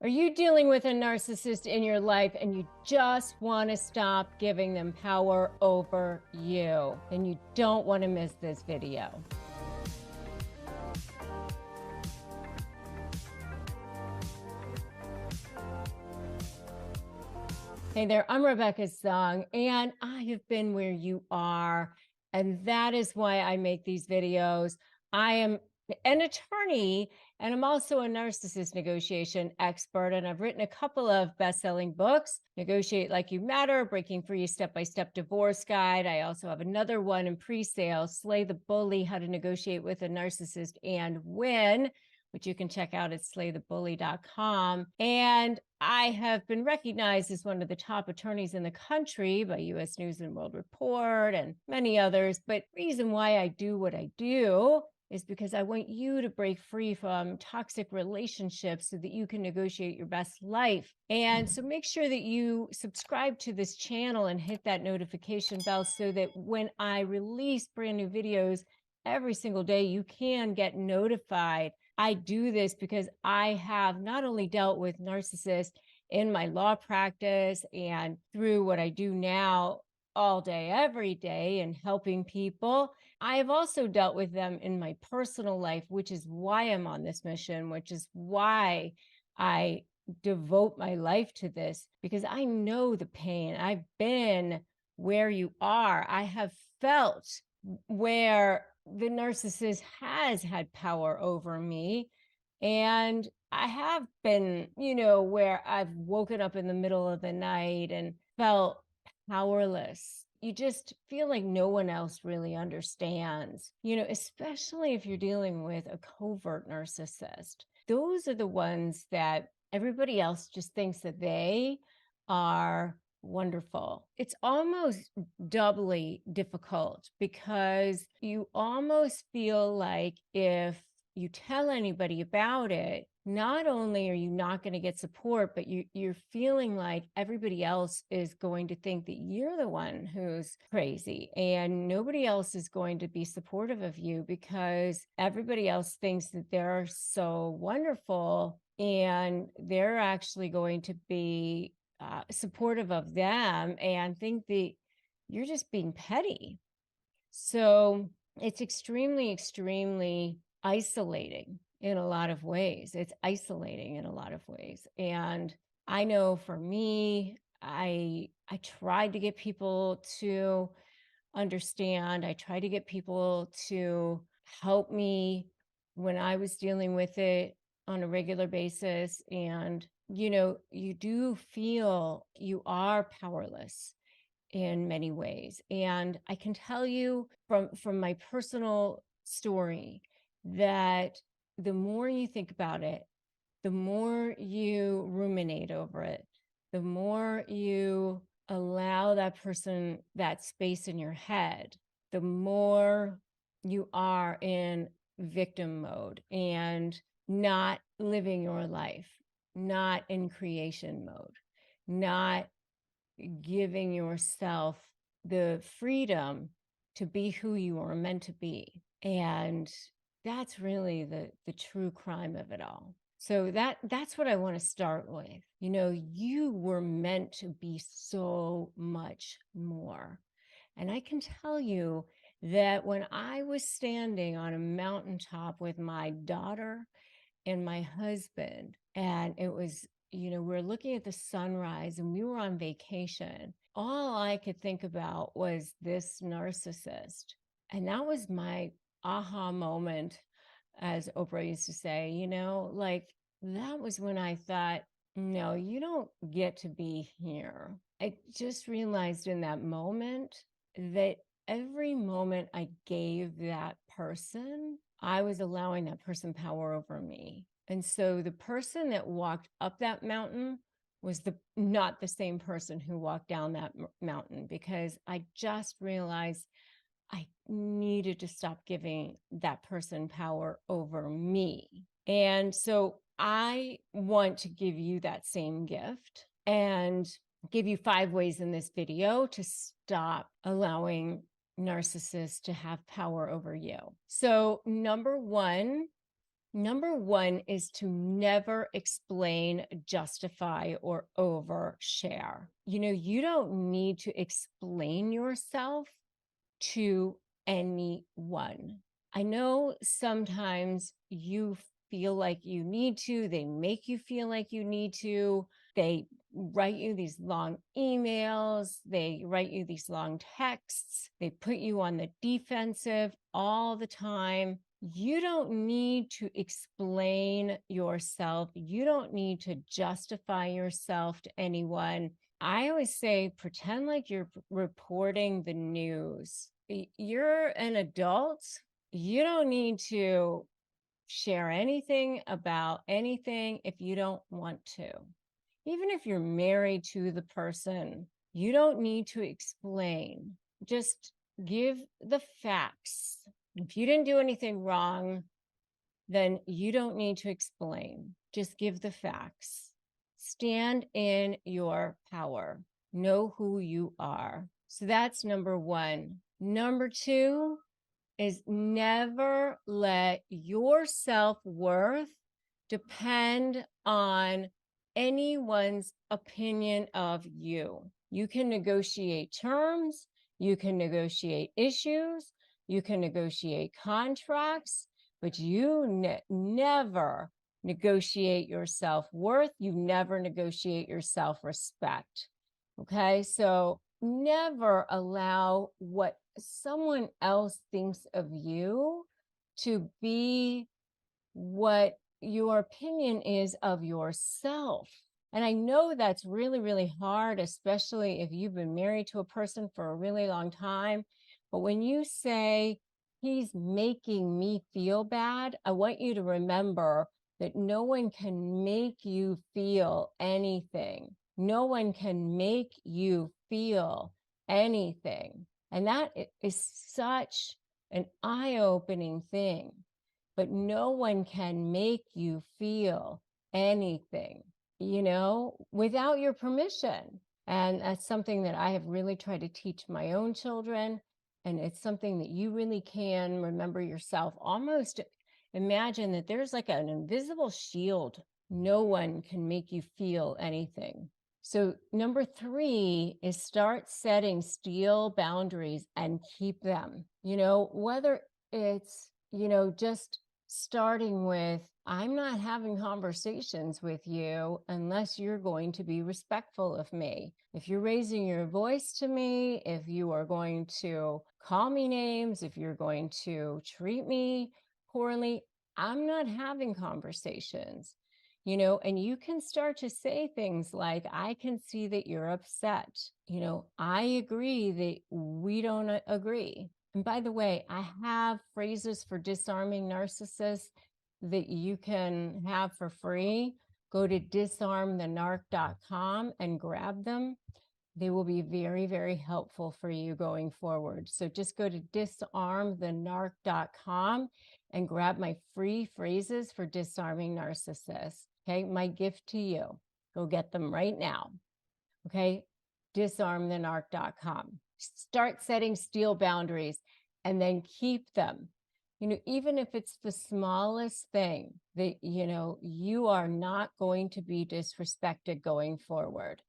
Are you dealing with a narcissist in your life and you just want to stop giving them power over you? Then you don't want to miss this video. Hey there, I'm Rebecca Zung, and I have been where you are, and that is why I make these videos. I am an attorney, and I'm also a narcissist negotiation expert, and I've written a couple of best-selling books, Negotiate Like You Matter, Breaking Free Step-by-Step Divorce Guide. I also have another one in pre-sale, Slay the Bully, How to Negotiate with a Narcissist and Win, which you can check out at slaythebully.com. And I have been recognized as one of the top attorneys in the country by U.S. News and World Report and many others. But the reason why I do what I do is because I want you to break free from toxic relationships so that you can negotiate your best life. And so make sure that you subscribe to this channel and hit that notification bell so that when I release brand new videos every single day, you can get notified. I do this because I have not only dealt with narcissists in my law practice and through what I do now all day, every day, and helping people. I have also dealt with them in my personal life, which is why I'm on this mission, which is why I devote my life to this, because I know the pain. I've been where you are. I have felt where the narcissist has had power over me. And I have been, where I've woken up in the middle of the night and felt powerless. You just feel like no one else really understands, especially if you're dealing with a covert narcissist. Those are the ones that everybody else just thinks that they are wonderful. It's almost doubly difficult because you almost feel like if you tell anybody about it, not only are you not going to get support, but you're feeling like everybody else is going to think that you're the one who's crazy and nobody else is going to be supportive of you because everybody else thinks that they're so wonderful and they're actually going to be supportive of them and think that you're just being petty. So it's extremely, extremely isolating in a lot of ways. It's isolating in a lot of ways. And I know for me, I tried to get people to understand. I tried to get people to help me when I was dealing with it on a regular basis. And, you do feel you are powerless in many ways. And I can tell you from my personal story that the more you think about it, the more you ruminate over it, the more you allow that person that space in your head, the more you are in victim mode and not living your life, not in creation mode, not giving yourself the freedom to be who you are meant to be. And that's really the true crime of it all. So that's what I want to start with. You were meant to be so much more. And I can tell you that when I was standing on a mountaintop with my daughter and my husband, and it was, we're looking at the sunrise and we were on vacation, all I could think about was this narcissist. And that was my aha moment, as Oprah used to say, like that was when I thought, no, you don't get to be here. I just realized in that moment that every moment I gave that person, I was allowing that person power over me. And so the person that walked up that mountain was not the same person who walked down that mountain, because I just realized I needed to stop giving that person power over me. And so I want to give you that same gift and give you 5 ways in this video to stop allowing narcissists to have power over you. So number 1, Number one is to never explain, justify, or overshare. You don't need to explain yourself to anyone. I know sometimes you feel like you need to, they make you feel like you need to. They write you these long emails, they write you these long texts, they put you on the defensive all the time. You don't need to explain yourself. You don't need to justify yourself to anyone. I always say, pretend like you're reporting the news. You're an adult. You don't need to share anything about anything if you don't want to. Even if you're married to the person, you don't need to explain. Just give the facts. If you didn't do anything wrong, then you don't need to explain. Just give the facts. Stand in your power. Know who you are. So that's number one. Number two is never let your self-worth depend on anyone's opinion of you. You can negotiate terms, you can negotiate issues, you can negotiate contracts, but you never negotiate your self-worth. You never negotiate your self-respect. Okay, so never allow what someone else thinks of you to be what your opinion is of yourself. And I know that's really, really hard, especially if you've been married to a person for a really long time. But when you say, he's making me feel bad, I want you to remember that no one can make you feel anything. No one can make you feel anything. And that is such an eye-opening thing. But no one can make you feel anything, without your permission. And that's something that I have really tried to teach my own children. And it's something that you really can remember yourself. Almost imagine that there's like an invisible shield. No one can make you feel anything. So number three is start setting steel boundaries and keep them. Whether it's, just starting with, I'm not having conversations with you unless you're going to be respectful of me. If you're raising your voice to me, if you are going to call me names, if you're going to treat me poorly, I'm not having conversations. And you can start to say things like, I can see that you're upset. I agree that we don't agree. And by the way, I have phrases for disarming narcissists that you can have for free. Go to disarmthenarc.com and grab them. They will be very, very helpful for you going forward. So just go to disarmthenarc.com and grab my free phrases for disarming narcissists. Okay, my gift to you. Go get them right now. Okay, disarmthenarc.com. Start setting steel boundaries and then keep them. Even if it's the smallest thing that, you are not going to be disrespected going forward.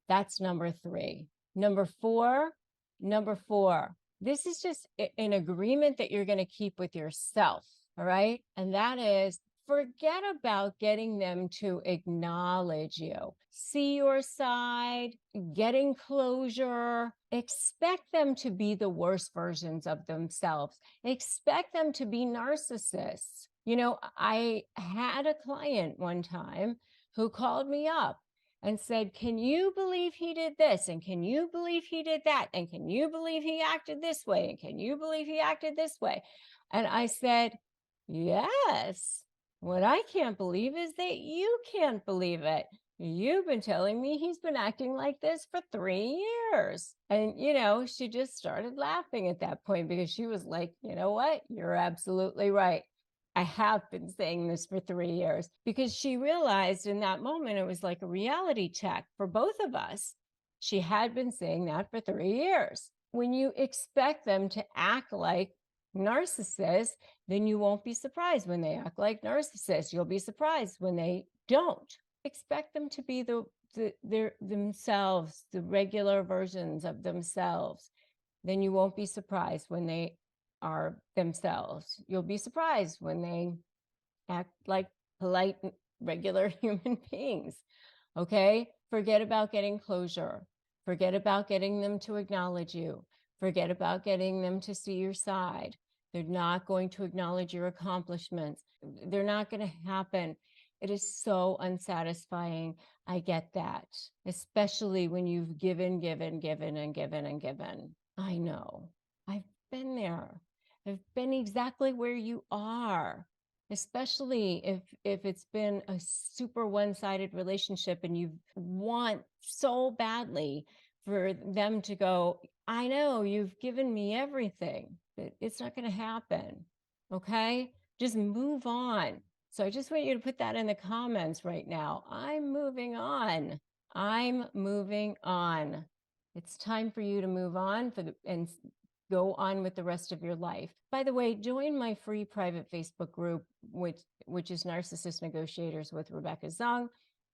That's number three. Number four, this is just an agreement that you're going to keep with yourself. All right. And that is, forget about getting them to acknowledge you, see your side, getting closure. Expect them to be the worst versions of themselves. Expect them to be narcissists. I had a client one time who called me up and said, can you believe he did this? And can you believe he did that? And can you believe he acted this way? And can you believe he acted this way? And I said, yes. What I can't believe is that you can't believe it. You've been telling me he's been acting like this for 3 years. And, she just started laughing at that point because she was like, you know what? You're absolutely right. I have been saying this for 3 years, because she realized in that moment, it was like a reality check for both of us. She had been saying that for 3 years. When you expect them to act like narcissists, then you won't be surprised when they act like narcissists. You'll be surprised when they don't. Expect them to be their themselves, the regular versions of themselves. Then you won't be surprised when they are themselves. You'll be surprised when they act like polite, regular human beings. Okay? Forget about getting closure. Forget about getting them to acknowledge you. Forget about getting them to see your side. They're not going to acknowledge your accomplishments. They're not going to happen. It is so unsatisfying. I get that, especially when you've given, and given. I know. I've been there. I've been exactly where you are, especially if it's been a super one-sided relationship and you want so badly for them to go, I know you've given me everything, but it's not going to happen. Okay? Just move on. So I just want you to put that in the comments right now. I'm moving on. I'm moving on. It's time for you to move on and go on with the rest of your life. By the way, join my free private Facebook group, which is Narcissist Negotiators with Rebecca Zung,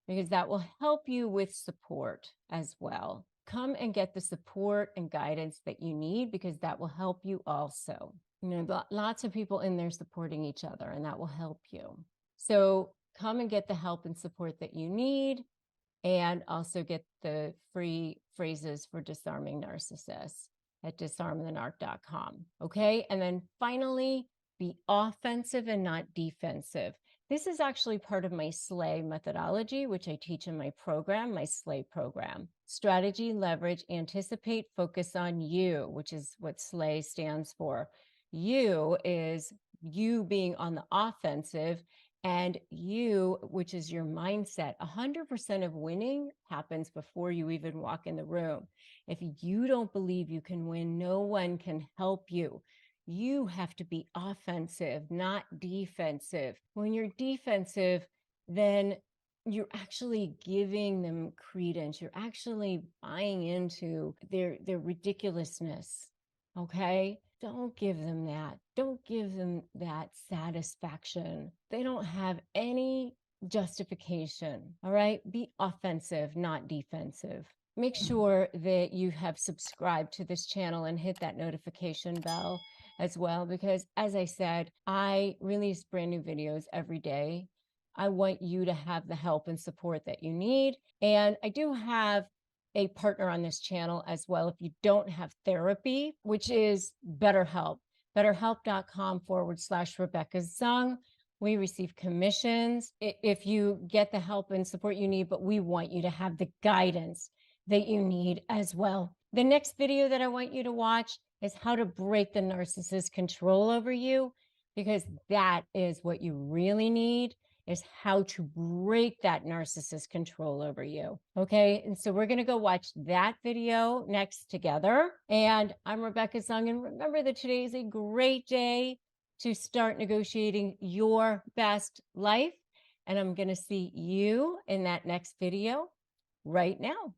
because that will help you with support as well. Come and get the support and guidance that you need, because that will help you also. You know, lots of people in there supporting each other, and that will help you. So come and get the help and support that you need, and also get the free phrases for disarming narcissists at disarmthenarc.com. Okay. And then finally, be offensive and not defensive. This is actually part of my SLAY methodology, which I teach in my program, my SLAY program. Strategy, leverage, anticipate, focus on you, which is what SLAY stands for. You is you being on the offensive, and you, which is your mindset. 100% of winning happens before you even walk in the room. If you don't believe you can win, no one can help you. You have to be offensive, not defensive. When you're defensive, then you're actually giving them credence. You're actually buying into their ridiculousness. Okay? Don't give them that. Don't give them that satisfaction. They don't have any justification. All right? Be offensive, not defensive. Make sure that you have subscribed to this channel and hit that notification bell as well, because as I said, I release brand new videos every day. I want you to have the help and support that you need. And I do have a partner on this channel as well if you don't have therapy, which is BetterHelp. BetterHelp.com/Rebecca Zung. We receive commissions if you get the help and support you need, but we want you to have the guidance that you need as well. The next video that I want you to watch is how to break the narcissist's control over you, because that is what you really need, is how to break that narcissist control over you. Okay. And so we're going to go watch that video next together. And I'm Rebecca Zung. And remember that today is a great day to start negotiating your best life. And I'm going to see you in that next video right now.